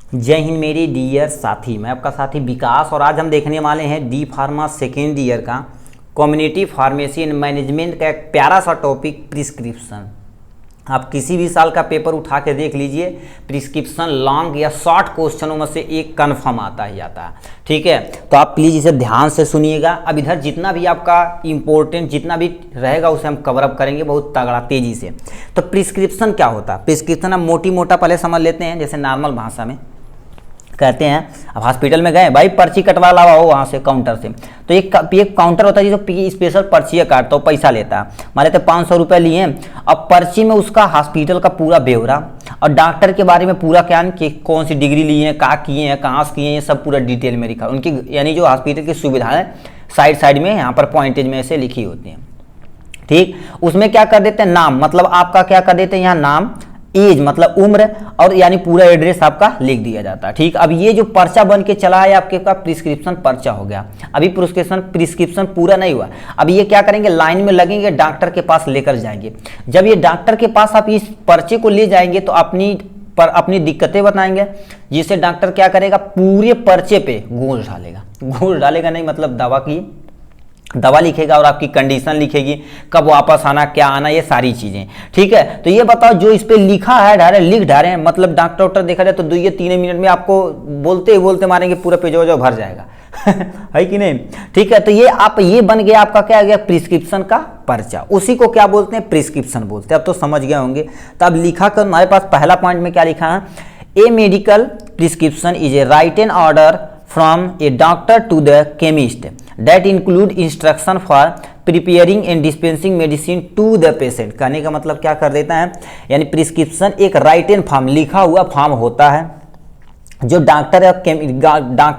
जय हिंद मेरे डियर साथी, मैं आपका साथी विकास और आज हम देखने वाले हैं डी फार्मा सेकेंड ईयर का कम्युनिटी फार्मेसी एंड मैनेजमेंट का एक प्यारा सा टॉपिक प्रिस्क्रिप्शन। आप किसी भी साल का पेपर उठा के देख लीजिए, प्रिस्क्रिप्शन लॉन्ग या शॉर्ट क्वेश्चनों में से एक कन्फर्म आता ही आता है। ठीक है, तो आप प्लीज़ इसे ध्यान से सुनिएगा। अब इधर जितना भी आपका इंपॉर्टेंट जितना भी रहेगा उसे हम कवर अप करेंगे बहुत तगड़ा तेजी से। तो प्रिस्क्रिप्शन क्या होता है? प्रिस्क्रिप्शन हम मोटी मोटा पहले समझ लेते हैं, जैसे नॉर्मल भाषा में कहते हैं। अब हॉस्पिटल में गए, भाई पर्ची कटवा लावा हो वहाँ से काउंटर से, तो एक काउंटर होता है जिसको स्पेशल पर्चियाँ काटता हो, पैसा लेता है। मान लेते 500 रुपये लिए। अब पर्ची में उसका हॉस्पिटल का पूरा ब्यौरा और डॉक्टर के बारे में पूरा ज्ञान कि कौन सी डिग्री ली है, क्या किए हैं, कहाँ से किए हैं, ये सब पूरा डिटेल में लिखा। उनकी यानी जो हॉस्पिटल की सुविधाएँ साइड में यहाँ पर पॉइंटेज में ऐसे लिखी होती हैं। ठीक, उसमें क्या कर देते हैं, नाम, मतलब आपका क्या कर देते हैं यहाँ नाम, एज मतलब उम्र, और यानी पूरा एड्रेस आपका लिख दिया जाता है। ठीक, अब ये जो पर्चा बन के चला है आपके का प्रिस्क्रिप्शन पर्चा हो गया। अभी प्रिस्क्रिप्शन पूरा नहीं हुआ। अब ये क्या करेंगे, लाइन में लगेंगे, डॉक्टर के पास लेकर जाएंगे। जब ये डॉक्टर के पास आप इस पर्चे को ले जाएंगे तो अपनी दिक्कतें बताएंगे, जिससे डॉक्टर क्या करेगा, पूरे पर्चे पे घूस डालेगा नहीं मतलब दवा लिखेगा और आपकी कंडीशन लिखेगी, कब वापस आना, क्या आना, ये सारी चीज़ें। ठीक है, तो ये बताओ जो इस पे लिखा है लिख डाले हैं, मतलब डॉक्टर देखा जाए तो 2 या 3 मिनट में आपको बोलते मारेंगे पूरा पेज भर जाएगा है कि नहीं। ठीक है, तो ये बन गया आपका क्या गया, प्रिस्क्रिप्शन का पर्चा। उसी को क्या बोलते हैं, प्रिस्क्रिप्शन बोलते हैं। अब तो समझ गए होंगे। तो अब लिखा कर हमारे पास पहला पॉइंट में क्या लिखा है, a medical prescription is a written order from a doctor to the chemist that include instruction for preparing and dispensing medicine to the patient। कहने का मतलब क्या कर देता है, यानी प्रिस्क्रिप्शन एक राइटन फॉर्म, लिखा हुआ फॉर्म होता है जो डॉक्टर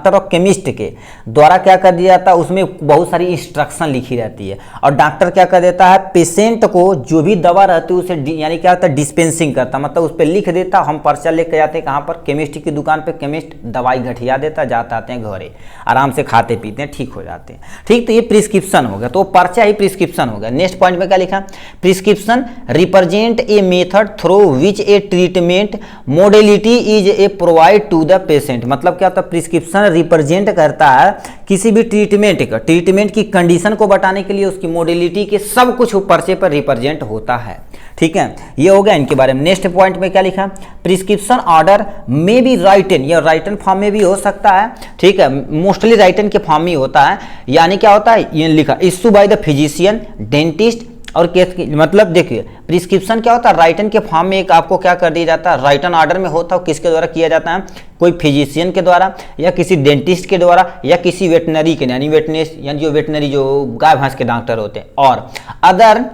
और केमिस्ट के द्वारा क्या कर दिया जाता है, उसमें बहुत सारी इंस्ट्रक्शन लिखी रहती है और डॉक्टर क्या कर देता है, पेशेंट को जो भी दवा रहती है उसे यानी क्या होता है, डिस्पेंसिंग करता, मतलब उस पर लिख देता। हम पर्चा लेकर जाते हैं कहाँ पर, केमिस्ट की दुकान पे, केमिस्ट दवाई घटिया देता, जाते आते हैं घरे, आराम से खाते पीते हैं, ठीक हो जाते हैं। ठीक, तो ये प्रिस्क्रिप्शन हो गया, तो पर्चा ही प्रिस्क्रिप्शन हो गया। नेक्स्ट पॉइंट में क्या लिखा, prescription represent a method through which a treatment modality is a provide to the patient. मतलब क्या होता है, प्रिस्क्रिप्शन रिप्रेजेंट करता है किसी भी ट्रीटमेंट की कंडीशन को बताने के लिए, उसकी मोडेलिटी के सब कुछ पर्चे पर रिप्रेजेंट होता है। ठीक है, ये हो गया इनके बारे में। नेक्स्ट पॉइंट में क्या लिखा, prescription order may be written, या राइटन फॉर्म में भी हो सकता है। ठीक है, मोस्टली राइटन के फॉर्म में होता है। यानी क्या होता है, ये लिखा issue by the physician, dentist और केस की, मतलब देखिए प्रिस्क्रिप्शन क्या होता है, राइटन के फॉर्म में एक आपको क्या कर दिया जाता है, राइटन ऑर्डर में होता है। किसके द्वारा किया जाता है, कोई फिजिशियन के द्वारा या किसी डेंटिस्ट के द्वारा या किसी वेटनरी के, यानी जो वेटनरी जो गाय भैंस के डॉक्टर होते हैं, और other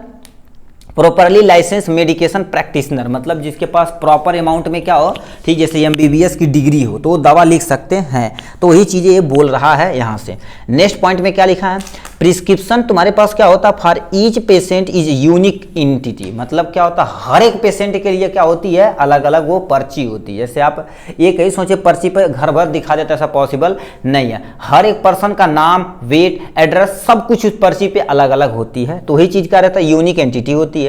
properly license medication practitioner, मतलब जिसके पास प्रॉपर अमाउंट में क्या हो, ठीक, जैसे MBBS की डिग्री हो तो वो दवा लिख सकते हैं। तो वही चीज़ें ये बोल रहा है यहाँ से। नेक्स्ट पॉइंट में क्या लिखा है, प्रिस्क्रिप्शन तुम्हारे पास क्या होता है, for each patient is unique entity. मतलब क्या होता है, हर एक पेशेंट के लिए क्या होती है, अलग अलग वो पर्ची होती है। जैसे आप एक ही सोचे पर्ची पर घर भर दिखा देता, ऐसा पॉसिबल नहीं है। हर एक पर्सन का नाम, वेट, एड्रेस सब कुछ उस पर्ची पे अलग अलग होती है। तो वही चीज़ क्या रहता है, यूनिक एंटिटी होती है।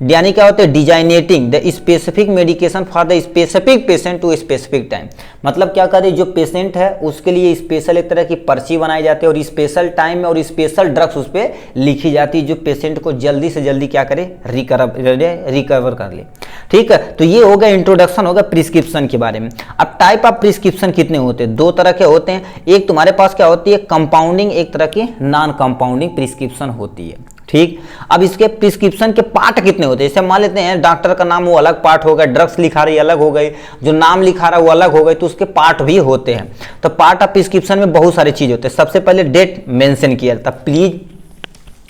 यानी क्या होता है, designating the specific medication for the specific patient to specific time. मतलब क्या करें, जो पेशेंट है उसके लिए स्पेशल एक तरह की पर्ची बनाई जाती है और स्पेशल टाइम में और स्पेशल ड्रग्स उस पर लिखी जाती है, जो पेशेंट को जल्दी से जल्दी क्या करे, रिकवर कर ले। ठीक है, तो ये हो गया इंट्रोडक्शन, होगा प्रिस्क्रिप्शन के बारे में। अब टाइप ऑफ प्रिस्क्रिप्शन कितने होते हैं, 2 तरह के होते हैं। एक तुम्हारे पास क्या होती है, कंपाउंडिंग, एक तरह की नॉन कंपाउंडिंग प्रिस्क्रिप्शन होती है। ठीक, अब इसके प्रिस्क्रिप्शन के पार्ट कितने होते हैं, जैसे मान लेते हैं डॉक्टर का नाम वो अलग पार्ट हो गया, ड्रग्स लिखा रही अलग हो गई, जो नाम लिखा रहा वो अलग हो गई, तो उसके पार्ट भी होते हैं। तो पार्ट ऑफ प्रिस्क्रिप्शन में बहुत सारी चीज होते हैं। सबसे पहले डेट मेंशन किया जाता है। प्लीज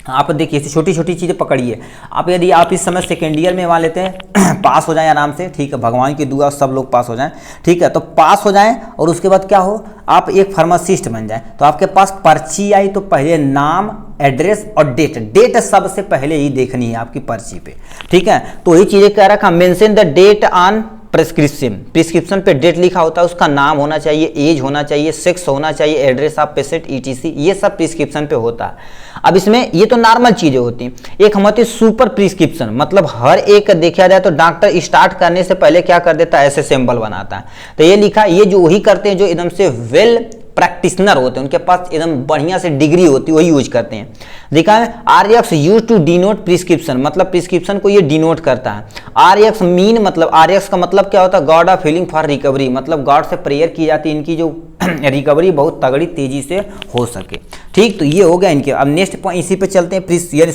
आप देखिए छोटी छोटी चीज़ें पकड़िए। आप यदि आप इस समय सेकेंड ईयर में मान लेते हैं पास हो जाएं आराम से, ठीक है, भगवान की दुआ सब लोग पास हो जाएं, ठीक है, तो पास हो जाएं और उसके बाद क्या हो, आप एक फार्मासिस्ट बन जाएं। तो आपके पास पर्ची आई तो पहले नाम, एड्रेस और डेट सबसे पहले ही देखनी है आपकी पर्ची पे। ठीक है, तो यही चीज़ें कह रखा, mention the date on prescription पे डेट लिखा होता है, उसका नाम होना चाहिए, एज होना चाहिए, सेक्स होना चाहिए, एड्रेस ऑफ पेशेंट ईटीसी, ये सब प्रिस्क्रिप्शन पे होता है। अब इसमें ये तो नॉर्मल चीजें होती हैं, एक हम होती है सुपर प्रिस्क्रिप्शन, मतलब हर एक देखा जाए तो डॉक्टर स्टार्ट करने से पहले क्या कर देता है, ऐसे सिंबल बनाता है। तो ये लिखा, ये जो वही करते हैं जो एकदम से वेल प्रैक्टिशनर होते हैं, उनके पास एकदम बढ़िया से डिग्री होती है, वही यूज करते हैं। देखा है RX use to denote prescription, मतलब प्रिस्क्रिप्शन को ये डिनोट करता है। RX मीन, मतलब RX का मतलब क्या होता है, God of healing for recovery, मतलब गॉड से प्रेयर की जाती है इनकी जो रिकवरी बहुत तगड़ी तेजी से हो सके। ठीक, तो ये हो गया इनके। अब नेक्स्ट पॉइंट इसी पे चलते हैं, यानी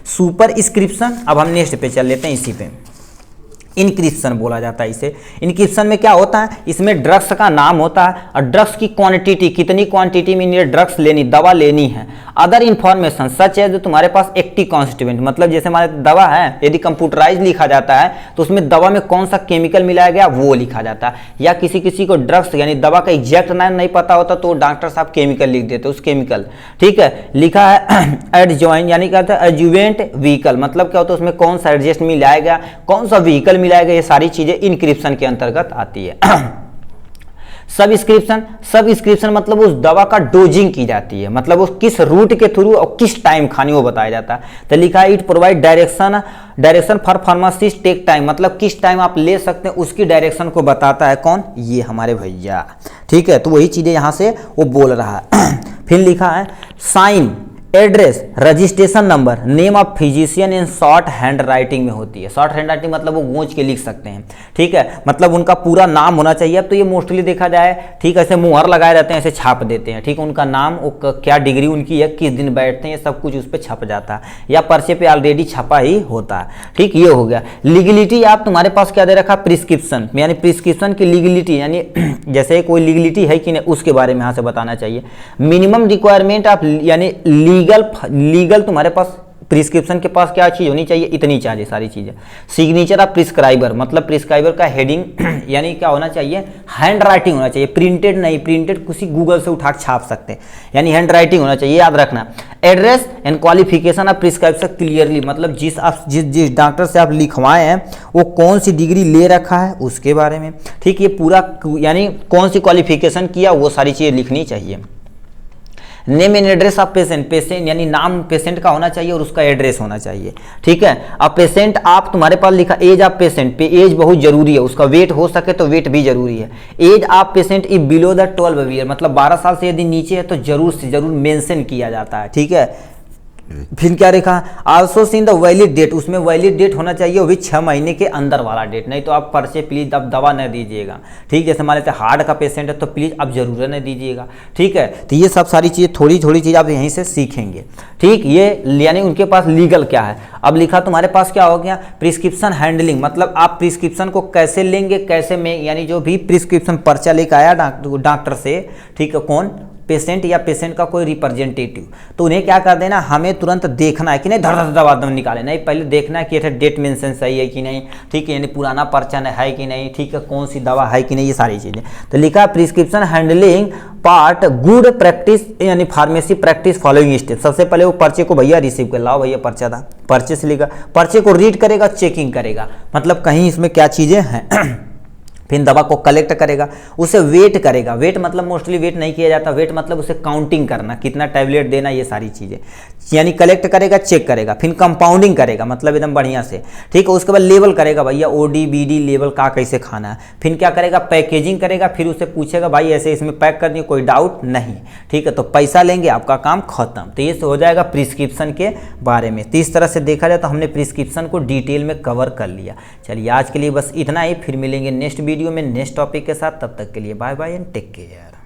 सुपरस्क्रिप्शन। अब हम नेक्स्ट पे चल लेते हैं, इसी पे इनक्रिप्शन बोला जाता है इसे। इनक्रिप्शन में क्या होता है, इसमें ड्रग्स का नाम होता है और ड्रग्स की क्वांटिटी, कितनी क्वांटिटी में ये ड्रग्स लेनी, दवा लेनी है। अदर इन्फॉर्मेशन सच है जो तुम्हारे पास एक्टिव कॉन्स्टिट्यूएंट, मतलब जैसे हमारे दवा है, यदि कंप्यूटराइज लिखा जाता है तो उसमें दवा में कौन सा केमिकल मिलाया गया वो लिखा जाता है। या किसी को ड्रग्स यानी दवा का एग्जैक्ट नाम नहीं पता होता तो डॉक्टर साहब केमिकल लिख देते, उस केमिकल, ठीक है। लिखा है एडजॉइंट, यानी क्या होता है एडजुवेंट व्हीकल, मतलब क्या होता है उसमें कौन सा एडजस्ट मिलाया गया, कौन सा व्हीकल मिलाया गया, ये सारी चीजें इनक्रिप्शन के अंतर्गत आती है। सबस्क्रिप्शन मतलब उस दवा का डोजिंग की जाती है, मतलब उस किस रूट के थ्रू और किस टाइम खानी वो बताया जाता है। तो लिखा है it provide direction for pharmacist take time, मतलब किस टाइम आप ले सकते हैं उसकी डायरेक्शन को बताता है कौन, ये हमारे भैया, ठीक है। तो वही चीजें यहां से वो बोल रहा है। फिर लिखा है sign, address, registration number, name of physician in short hand writing में होती है। शॉर्ट हैंड राइटिंग मतलब वो गूंज के लिख सकते हैं, ठीक है, मतलब उनका पूरा नाम होना चाहिए। अब तो ये मोस्टली देखा जाए, ठीक है, ऐसे मुहर लगाए रहते हैं, ऐसे छाप देते हैं, ठीक है, उनका नाम, क्या डिग्री उनकी है, किस दिन बैठते हैं, ये सब कुछ उस पर छप जाता है या पर्चे पे ऑलरेडी छपा ही होता है, ठीक। ये हो गया लीगलिटी। आप तुम्हारे पास क्या दे रखा, प्रिस्क्रिप्शन, यानी प्रिस्क्रिप्शन की लीगलिटी, यानी जैसे कोई लीगलिटी है कि नहीं उसके बारे में यहाँ से बताना चाहिए। मिनिमम रिक्वायरमेंट ऑफ, यानी लीगल तुम्हारे पास प्रिस्क्रिप्शन के पास क्या चीज होनी चाहिए, इतनी चाहिए सारी चीजें। सिग्नेचर ऑफ प्रिस्क्राइबर, मतलब प्रिस्क्राइबर का हेडिंग यानी क्या होना चाहिए, हैंड राइटिंग होना चाहिए, प्रिंटेड नहीं, प्रिंटेड किसी गूगल से उठा छाप सकते हैं, यानी हैंड राइटिंग होना चाहिए, याद रखना। Address and qualification of prescriber clearly, मतलब जिस डॉक्टर से आप लिखवाए हैं वो कौन सी डिग्री ले रखा है उसके बारे में, ठीक, ये पूरा यानी कौन सी क्वालिफिकेशन किया वो सारी चीजें लिखनी चाहिए। Name and address of patient यानी नाम पेशेंट का होना चाहिए और उसका एड्रेस होना चाहिए, ठीक है। अब पेशेंट आप तुम्हारे पास लिखा एज ऑफ पेशेंट, पे एज बहुत जरूरी है, उसका वेट हो सके तो वेट भी जरूरी है। Age of patient is below the 12 year, मतलब 12 साल से यदि नीचे है तो जरूर से जरूर मेंशन किया जाता है, ठीक है। फिर क्या लिखा, also seen the valid date, उसमें वैलिड डेट होना चाहिए वो भी 6 महीने के अंदर वाला डेट, नहीं तो आप पर्चे प्लीज अब दवा न दीजिएगा, ठीक। जैसे मान लेते हार्ट का पेशेंट है तो प्लीज आप जरूर न दीजिएगा, ठीक है। तो ये सब सारी चीजें थोड़ी थोड़ी चीज आप यहीं से सीखेंगे, ठीक। ये यानी उनके पास लीगल क्या है। अब लिखा तुम्हारे पास क्या हो गया, प्रिस्क्रिप्शन हैंडलिंग, मतलब आप प्रिस्क्रिप्शन को कैसे लेंगे, कैसे में, यानी जो भी प्रिस्क्रिप्शन पर्चा लेकर आया डॉक्टर से, ठीक है, कौन, पेशेंट या पेशेंट का कोई रिप्रेजेंटेटिव, तो उन्हें क्या कर देना, हमें तुरंत देखना है कि नहीं, धड़ धड़ दवा दम निकाले नहीं, पहले देखना है कि डेट मेंशन सही है कि नहीं, ठीक है, यानी पुराना पर्चा है कि नहीं, ठीक है, कौन सी दवा है कि नहीं, ये सारी चीजें। तो लिखा prescription handling part good practice, यानी फार्मेसी प्रैक्टिस फॉलोइंग स्टेप। सबसे पहले वो पर्चे को भैया रिसीव कर लाओ, भैया पर्चा था, पर्चे से लेकर पर्चे को रीड करेगा, चेकिंग करेगा, मतलब कहीं इसमें क्या चीजें हैं। फिर दवा को कलेक्ट करेगा, उसे वेट करेगा, वेट मतलब मोस्टली वेट नहीं किया जाता, वेट मतलब उसे काउंटिंग करना, कितना टैबलेट देना, ये सारी चीज़ें, यानी कलेक्ट करेगा, चेक करेगा, फिर कंपाउंडिंग करेगा, मतलब एकदम बढ़िया से, ठीक है। उसके बाद लेवल करेगा, भैया OD BD लेवल का कैसे खाना है। फिर क्या करेगा, पैकेजिंग करेगा, फिर उसे पूछेगा भाई ऐसे इसमें पैक कर दिए, कोई डाउट नहीं, ठीक है, तो पैसा लेंगे, आपका काम खत्म। तो ये हो जाएगा प्रिस्क्रिप्शन के बारे में। तो इस तरह से देखा जाए तो हमने प्रिस्क्रिप्शन को डिटेल में कवर कर लिया। चलिए आज के लिए बस इतना ही, फिर मिलेंगे नेक्स्ट वीडियो में नेक्स्ट टॉपिक के साथ, तब तक के लिए bye bye and take care.